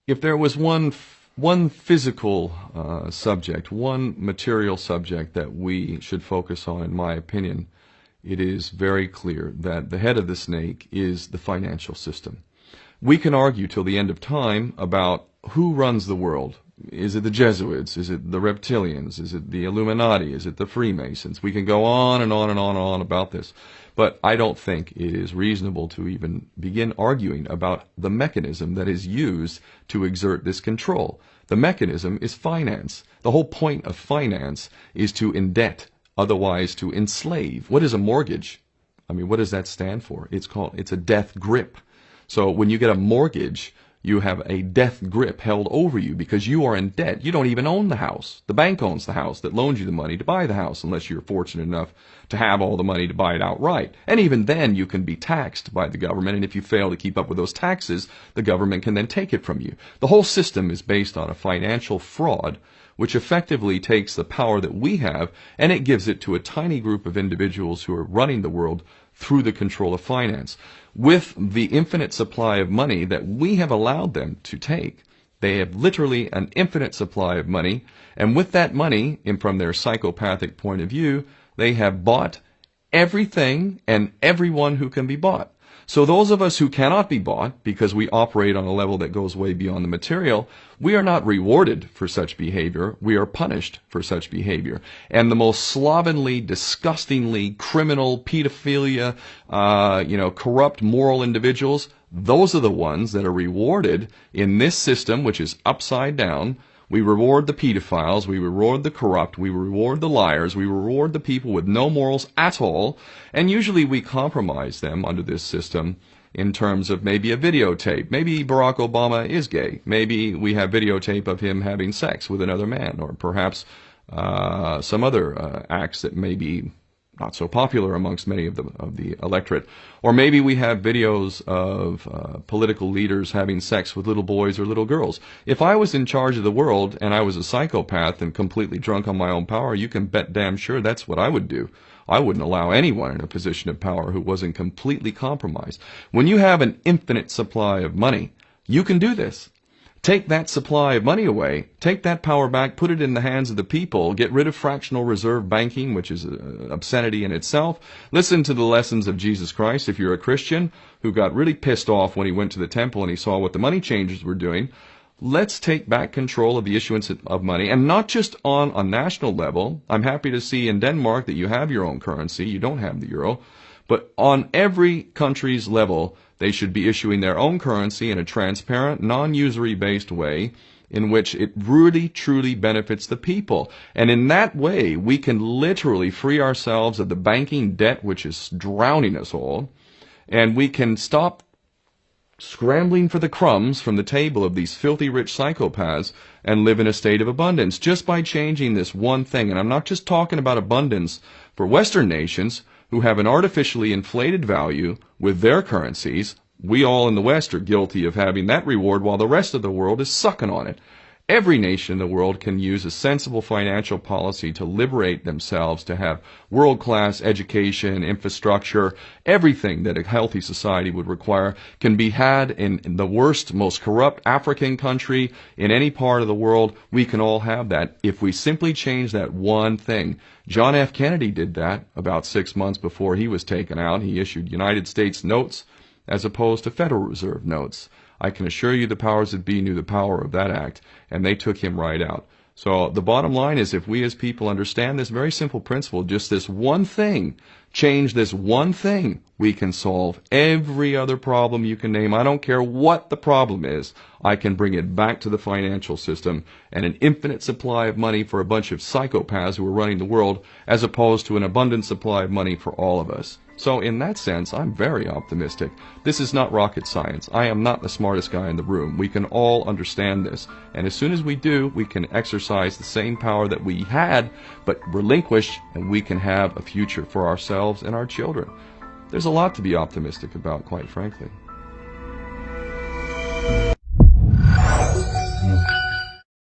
If there was one physical subject, one material subject that we should focus on, in my opinion, it is very clear that the head of the snake is the financial system. We can argue till the end of time about who runs the world. Is it the Jesuits? Is it the reptilians? Is it the Illuminati? Is it the Freemasons? We can go on and on and on and on about this. But I don't think it is reasonable to even begin arguing about the mechanism that is used to exert this control. The mechanism is finance. The whole point of finance is to indebt, otherwise to enslave. What is a mortgage? I mean, what does that stand for? It's a death grip. So when you get a mortgage, you have a death grip held over you because you are in debt. You don't even own the house. The bank owns the house that loans you the money to buy the house, unless you're fortunate enough to have all the money to buy it outright. And even then, you can be taxed by the government, and if you fail to keep up with those taxes, the government can then take it from you. The whole system is based on a financial fraud, which effectively takes the power that we have, and it gives it to a tiny group of individuals who are running the world through the control of finance. With the infinite supply of money that we have allowed them to take, they have literally an infinite supply of money, and with that money, and from their psychopathic point of view, they have bought everything and everyone who can be bought. So those of us who cannot be bought, because we operate on a level that goes way beyond the material, we are not rewarded for such behavior. We are punished for such behavior. And the most slovenly, disgustingly criminal, pedophilia, corrupt moral individuals, those are the ones that are rewarded in this system, which is upside down. We reward the pedophiles, we reward the corrupt, we reward the liars, we reward the people with no morals at all, and usually we compromise them under this system in terms of maybe a videotape. Maybe Barack Obama is gay. Maybe we have videotape of him having sex with another man, or perhaps some other acts that may be not so popular amongst many of the electorate. Or maybe we have videos of political leaders having sex with little boys or little girls. If I was in charge of the world and I was a psychopath and completely drunk on my own power, you can bet damn sure that's what I would do. I wouldn't allow anyone in a position of power who wasn't completely compromised. When you have an infinite supply of money, you can do this. Take that supply of money away, take that power back, put it in the hands of the people, get rid of fractional reserve banking, which is an obscenity in itself. Listen to the lessons of Jesus Christ. If you're a Christian who got really pissed off when he went to the temple and he saw what the money changers were doing, let's take back control of the issuance of money, and not just on a national level. I'm happy to see in Denmark that you have your own currency. You don't have the euro. But on every country's level, they should be issuing their own currency in a transparent, non-usury based way in which it really, truly benefits the people. And in that way, we can literally free ourselves of the banking debt which is drowning us all, and we can stop scrambling for the crumbs from the table of these filthy rich psychopaths and live in a state of abundance just by changing this one thing. And I'm not just talking about abundance for Western nations who have an artificially inflated value with their currencies. We all in the West are guilty of having that reward while the rest of the world is sucking on it. Every nation in the world can use a sensible financial policy to liberate themselves, to have world-class education, infrastructure. Everything that a healthy society would require can be had in the worst, most corrupt African country, in any part of the world. We can all have that if we simply change that one thing. John F. Kennedy did that about 6 months before he was taken out. He issued United States notes as opposed to Federal Reserve notes. I can assure you the powers that be knew the power of that act, and they took him right out. So the bottom line is, if we as people understand this very simple principle, just this one thing, change this one thing, we can solve every other problem you can name. I don't care what the problem is. I can bring it back to the financial system and an infinite supply of money for a bunch of psychopaths who are running the world, as opposed to an abundant supply of money for all of us. So in that sense, I'm very optimistic. This is not rocket science. I am not the smartest guy in the room. We can all understand this. And as soon as we do, we can exercise the same power that we had, but relinquish, and we can have a future for ourselves and our children. There's a lot to be optimistic about, quite frankly.